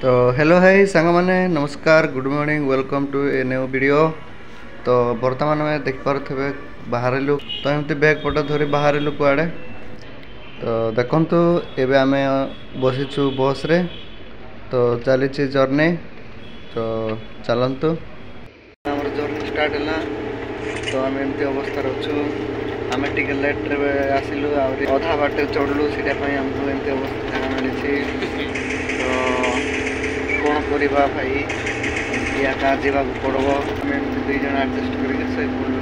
तो hello hi सांग माने नमस्कार good morning welcome to a new video. तो बर्तमान में देख पारे बाहर तो एमती बैग पट धरी बाहर कुआड़े तो देखु एवं आम बसीचु बस रे तो चली जर्नी तो चलतु जर्नी स्टार्ट है तो आम एमती अवस्था अच्छु आम टे लेट्रे आसिलु अधा बाटे चढ़लु से आमको एमती अवस्था मिली तो कौन करवा भाई या क्या जावाक पड़ो आम दुई जन आडजस्ट कर पड़ू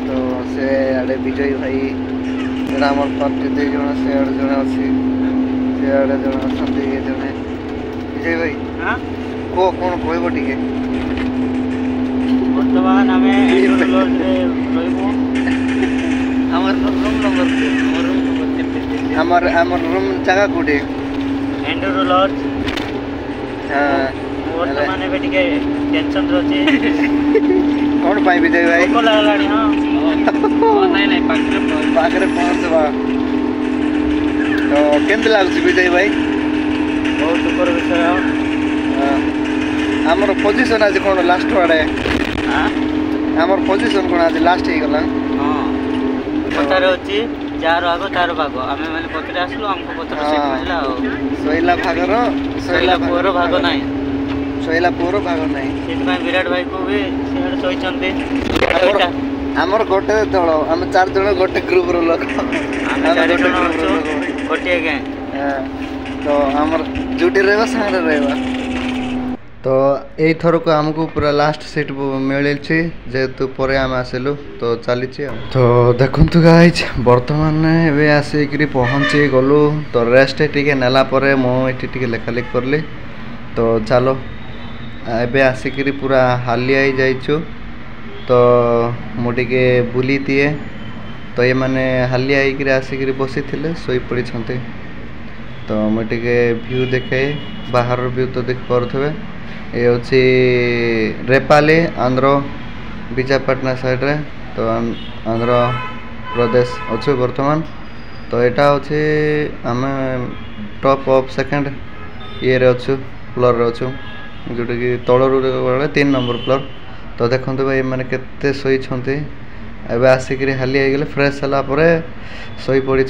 तो से आड़े विजय भाई आम पार्टी दुई जन से आड़े जन अच्छी से आड़े जन अच्छा जड़े विजय भाई कौन कह टे बर्तमान आमर रूम जगह कौटे एंडोर लॉज बर्तमान एबे टिके टेंशन रोचे कौन पाई विजय भाई को लागलानी हां नहीं पाखरे पहुंचवा तो केंद लागछ विजय भाई बहुत ऊपर विषय आमर पोजीशन आज कौन लास्ट वाड़े आमर पोजीशन कौन आज लास्ट ही गला हां पतारे होची जार आगो तार भागो आमे माने पतरे आसलो हमको पतरे सीट मिलला सोइला भागर सोइला पोरो भागो नाही सोइला पोरो भागो नाही सेत विराट भाई को भी सेड सोई चंदे हमर गोटे दल हम चार जण गोटे ग्रुप रो लोक हम चार जण गोटे के तो हमर जुटी रहबा संग रहबा तो यही थर को आमको पूरा लास्ट सीट मिली जेहेतु पर आम आसिलु तो चली तो देखु गाइज बर्तमान एवं आसिक पहुँची गलु तो रेस्ट टी नेला मुझे लेखालेखि करली तो चलो एबे आसिक पूरा हालिया जाइछु तो मुझे बुली दिए तो ये माने हालिया आसिक बसी थे शोई पड़ी तो मुझे व्यू देखे बाहर व्यू तो देख पारे ये हूँ रेपाली आंध्र विशाखापट्टना साइड रे तो आंध्र प्रदेश अच्छे बर्तमान तो यहाँ हूँ आम टॉप ऑफ सेकंड ये अच्छु फ्लोर रे अच्छु जोटा कि तलू गले 3 नंबर फ्लोर तो देखते भाई मैंने केते शोई एवं आसिक हाली गले फ्रेश है शोई पड़ी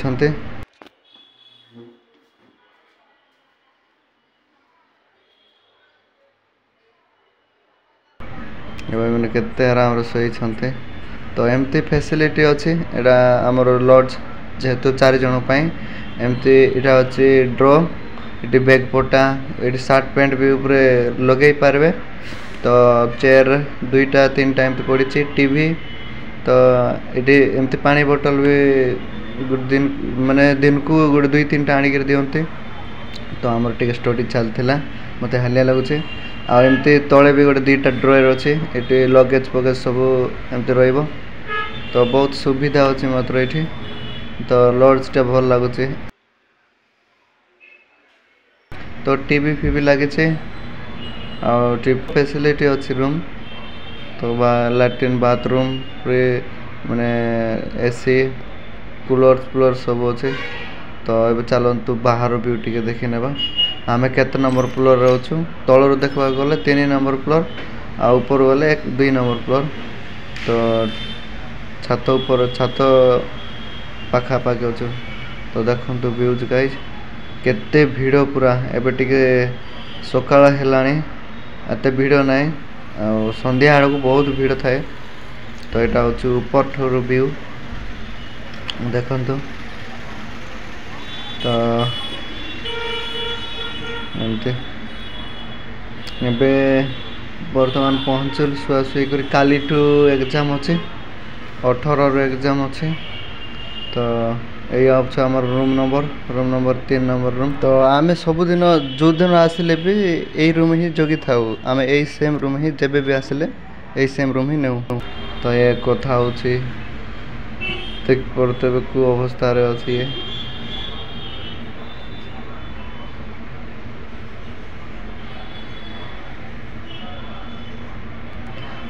मैंने केते आराम शोई तो एमती फैसिलिटी अच्छी एटा आमर लॉज जेहेतु 4 जन एमती इटा अच्छी ड्रो ये बैग पटा ये सार्ट पैंट भी ऊपर लगे पारे तो चेयर 2टा 3टा एमती पड़ी टीवी तो ये एमती पानी बोतल भी दिन माने दिन को गोटे 2-3टा आनिक दिखती तो आमर टे स्टडी चलता मत हालिया लगुच आमती तले भी गोटे 2टा ड्रॉयर अच्छी ये लगेज फगेज सब एमती रही तो बहुत सुविधा अच्छी मात्र ये तो लॉजटा भल लगुच तो टीवी फीवी लगे फैसिलिटी अच्छी रूम तो लैट्रिन बाथरूम माने एसी कूलर फ्लोर सब अच्छे तो ये चलतु बाहर व्यू टी देखी नेबा आम केते नंबर फ्लोर रोचु तलू देखा गले 3 नंबर फ्लोर आ ऊपर गले 2 नंबर फ्लोर तो छात ऊपर छात पाखापाखि अच्छु तो देखु व्यूज गाइज केते भीड़ पूरा एबे टिके सकाळ हेलाणी एते भीड़ ना संध्या आड़ को बहुत भीड़ थाए तो यहाँ हूँ ऊपर ठूर व्यू देखु तो एमती बर्तमान पहुँचल शुआशुई कर काली टू एग्जाम अच्छे 18 एग्जाम अच्छे तो यही अच्छे आम रूम नंबर 3 नंबर रूम तो आम सबुदिन जो दिन आसिले भी यही रूम ही जगी था आम यही सेम रूम ही जब भी आसिले यही सेम रूम ही नौ तो ये कथा हूँ देख पड़ते कौ अवस्था अच्छी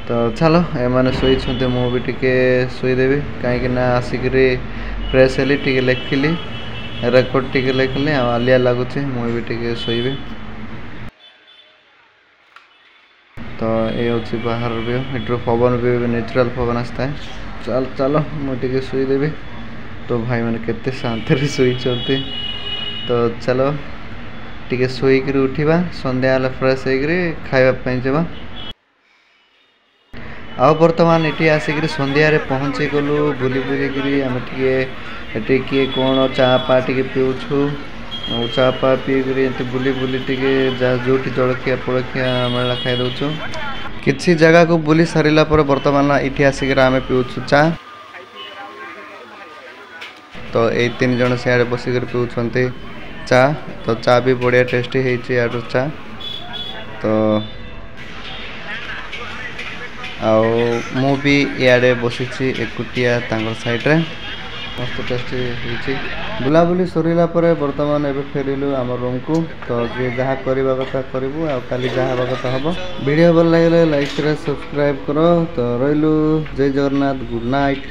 तो चलो एमाने शोई मुझे टिके शोईदेवी कहीं आसिक फ्रेश हेली टिके लिखिली ରେକର୍ଡ ଟିକେ ଲେଖିଲେ ଆଉ ଆଲିଆ ଲାଗୁଛି ମୁଁ ବି ଟିକେ ଶୋଇବି। ତ ଏ ହେଉଛି ବାହାର ଭିଉ ଏଠୁ ପବନ ବି ନ୍ୟାଚୁରାଲ ପବନ ଆସିଥାଏ। ଚାଲ ମୁଁ ଟିକେ ଶୋଇଦେବି। ତ ଭାଇମାନେ କେତେ ଶାନ୍ତିରେ ଶୋଇଛନ୍ତି। ତ ଚାଲ ଟିକେ ଶୋଇକିରି ଉଠିବା ସନ୍ଧ୍ୟା ହେଲେ ଫ୍ରେଶ ହେଇକିରି ଖାଇବା ପାଇଁ ଯିବା। ଆଉ ବର୍ତ୍ତମାନ ଏଠି ଆସିକିରି ସନ୍ଧ୍ୟାରେ ପହଞ୍ଚି ଗଲୁ ବୁଲି ବୁଲିକିରି ଆମେ ଟିକେ ଏଠି କିଏ କ'ଣ ଚା ପା ଟିକେ ପିଉଛୁ ଆଉ ଚା ପା ପିଇକିରି ଏମିତି ବୁଲି ବୁଲି ଟିକେ ଯାହା ଯେଉଁଠି ଜଳଖିଆ ଫଳଖିଆ ମିଳିଲା ଖାଇଦେଉଛୁ। କିଛି ଜାଗାକୁ ବୁଲି ସାରିଲା ପରେ ବର୍ତ୍ତମାନ ଏଠି ଆସିକିରି ଆମେ ପିଉଛୁ ଚା। ତ ଏଇ 3 ଜଣ ସିଆଡ଼େ ବସିକିରି ପିଉଛନ୍ତି ଚା। ତ ଚା ବି ବଢ଼ିଆ ଟେଷ୍ଟି ହେଇଛି ୟାର ଚା। ତ ଆଉ ମୁଁ ବି ଇଆଡ଼େ ବସିଛି ଏକୁଟିଆ ତାଙ୍କର ସାଇଡ଼୍ରେ। ମସ୍ତ ଟେଷ୍ଟି ହେଇଛି। ବୁଲାବୁଲି ସରିଲା ପରେ ବର୍ତ୍ତମାନ ଏବେ ଫେରିଲୁ ଆମ ରୁମ୍କୁ। ତ ଯିଏ ଯାହା କରିବା କଥା କରିବୁ ଆଉ କାଲି ଯାହା ହେବା କଥା ହେବ। ଭିଡ଼ିଓ ଭଲ ଲାଗିଲେ ଲାଇକ୍ ସେୟାର ସବସ୍କ୍ରାଇବ୍ କର। ତ ରହିଲୁ। ଜୟ ଜଗନ୍ନାଥ। Good night.